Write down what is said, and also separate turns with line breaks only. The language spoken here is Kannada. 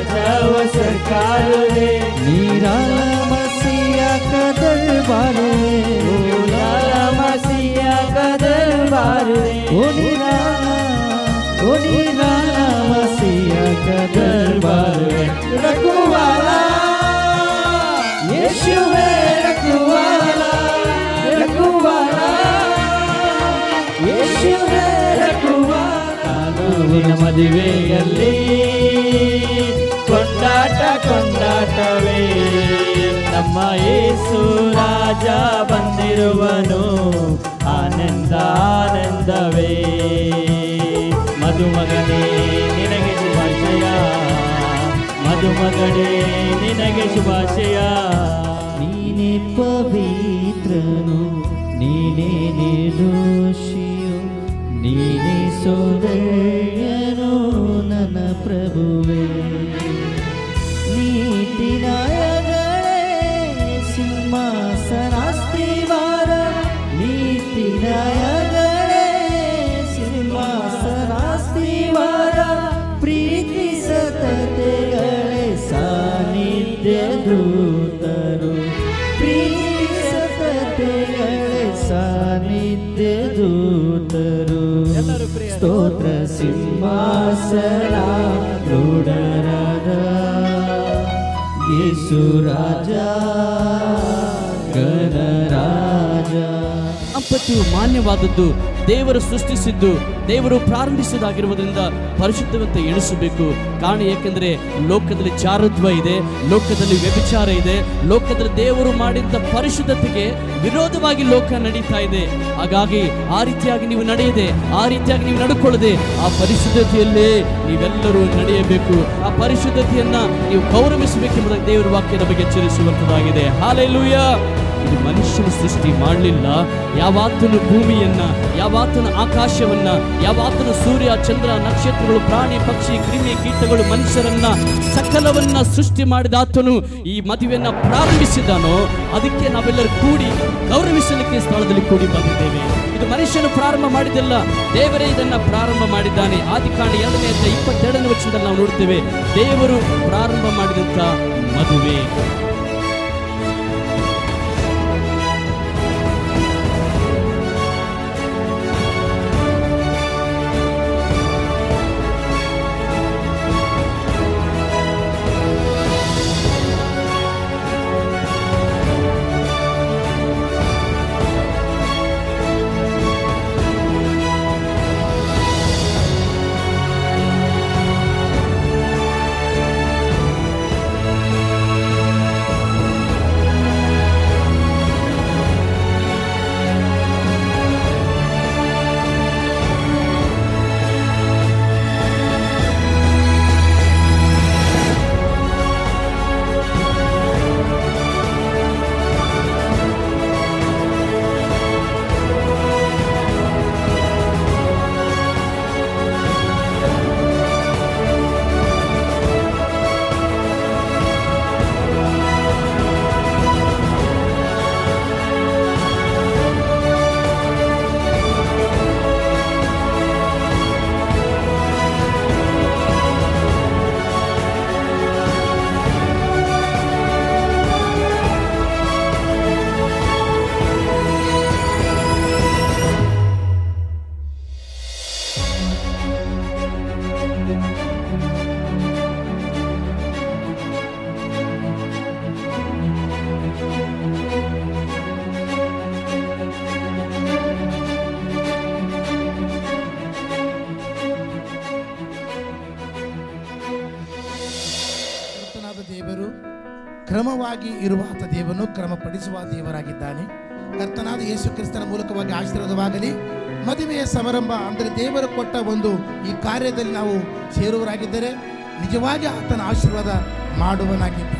राजा वो सरकार है,
निराला मसीहा का दरबार है,
ओ लाला मसीहा का दरबार है,
ओ निराला मसीहा का दरबार है।
रखवाला यीशु है, रखवाला रखवाला यीशु है, रखवाला। ಕಾನೂನಿನ ಮದುವೆಯಲ್ಲಿ ಕೊಂಡಾಟವೇ, ನಮ್ಮ ಯೇಸು ರಾಜ ಬಂದಿರುವನು, ಆನಂದವೇ। ಮದುಮಗನೇ ನಿನಗೆ ಶುಭಾಶಯ, ಮದುಮಗನೇ ನಿನಗೆ ಶುಭಾಶಯ।
ನೀನೇ ಪವಿತ್ರನು, ನೀನೇ ನಿರ್ದೋಷಿಯು, ನೀನೇ ಸೌಂದರ್ಯನು ನನ್ನ ಪ್ರಭುವೇ। ನೀತಿ ನ್ಯಾಯಗಳೇ ಸಿಂಹಾಸನಾಸ್ತಿವಾರ, ನೀತಿ ನ್ಯಾಯಗಳೇ ಸಿಂಹಾಸನಾಸ್ತಿವಾರ, ಪ್ರೀತಿ ಸತತೆಗಳೇ ಸಾನ್ನಿಧ್ಯ ದೂತರು, ಪ್ರೀತಿ ಸತತೆಗಳೇ ಸಾನ್ನಿಧ್ಯ ದೂತರು। ಸ್ತೋತ್ರ ಸಿಂಹಾಸನ ರೂಢರಾದ ಯೇಸು ರಾಜ ಗಣರಾಜ।
ದಾಂಪತ್ಯವು ಮಾನ್ಯವಾದದ್ದು, ದೇವರು ಸೃಷ್ಟಿಸಿದ್ದು, ದೇವರು ಪ್ರಾರಂಭಿಸಿದಾಗಿರುವುದರಿಂದ ಪರಿಶುದ್ಧವಂತ ಎಣಿಸಬೇಕು. ಕಾರಣ ಏಕೆಂದರೆ ಲೋಕದಲ್ಲಿ ಜಾರತ್ವ ಇದೆ, ಲೋಕದಲ್ಲಿ ವ್ಯಭಿಚಾರ ಇದೆ, ಲೋಕದಲ್ಲಿ ದೇವರು ಮಾಡಿದ ಪರಿಶುದ್ಧತೆಗೆ ವಿರೋಧವಾಗಿ ಲೋಕ ನಡೀತಾ ಇದೆ. ಹಾಗಾಗಿ ಆ ರೀತಿಯಾಗಿ ನೀವು ನಡೆಯದೆ, ಆ ರೀತಿಯಾಗಿ ನೀವು ನಡ್ಕೊಳ್ಳದೆ, ಆ ಪರಿಶುದ್ಧತೆಯಲ್ಲೇ ನೀವೆಲ್ಲರೂ ನಡೆಯಬೇಕು. ಆ ಪರಿಶುದ್ಧತೆಯನ್ನ ನೀವು ಗೌರವಿಸಬೇಕೆಂಬುದಾಗಿ ದೇವರ ವಾಕ್ಯ ನಮಗೆ ಎಚ್ಚರಿಸುವಂತದಾಗಿದೆ. ಹಲ್ಲೆಲೂಯಾ. ಇದು ಮನುಷ್ಯನ ಸೃಷ್ಟಿ ಮಾಡಲಿಲ್ಲ. ಯಾವಾತನು ಭೂಮಿಯನ್ನ, ಯಾವಾತನ ಆಕಾಶವನ್ನ, ಯಾವಾತನು ಸೂರ್ಯ ಚಂದ್ರ ನಕ್ಷತ್ರಗಳು ಪ್ರಾಣಿ ಪಕ್ಷಿ ಕ್ರಿಮಿ ಕೀಟಗಳು ಮನುಷ್ಯರನ್ನ ಸಕಲವನ್ನ ಸೃಷ್ಟಿ ಮಾಡಿದ ಆತನು ಈ ಮದುವೆಯನ್ನ ಪ್ರಾರಂಭಿಸಿದಾನೋ ಅದಕ್ಕೆ ನಾವೆಲ್ಲರೂ ಕೂಡಿ ಗೌರವಿಸಲಿಕ್ಕೆ ಸ್ಥಳದಲ್ಲಿ ಕೂಡಿ ಬಂದಿದ್ದೇವೆ. ಇದು ಮನುಷ್ಯನು ಪ್ರಾರಂಭ ಮಾಡಿದಲ್ಲ, ದೇವರೇ ಇದನ್ನ ಪ್ರಾರಂಭ ಮಾಡಿದ್ದಾನೆ. ಆದಿಕಾಂಡ 2:22 ವಚನದಲ್ಲಿ ನಾವು ನೋಡ್ತೇವೆ, ದೇವರು ಪ್ರಾರಂಭ ಮಾಡಿದಂತ ಮದುವೆ.
ದೇವರು ಕ್ರಮವಾಗಿ ಇರುವಾತ ದೇವನು ಕ್ರಮಪಡಿಸುವ ದೇವರಾಗಿದ್ದಾನೆ. ಕರ್ತನಾದ ಯೇಸು ಕ್ರಿಸ್ತನ ಮೂಲಕವಾಗಿ ಆಶೀರ್ವಾದವಾಗಲಿ. ಮದುವೆಯ ಸಮಾರಂಭ ಅಂದರೆ ದೇವರು ಕೊಟ್ಟ ಒಂದು ಈ ಕಾರ್ಯದಲ್ಲಿ ನಾವು ಸೇರುವರಾಗಿದ್ದರೆ ನಿಜವಾಗಿ ಆತನ ಆಶೀರ್ವಾದ ಮಾಡುವನಾಗಿದ್ದ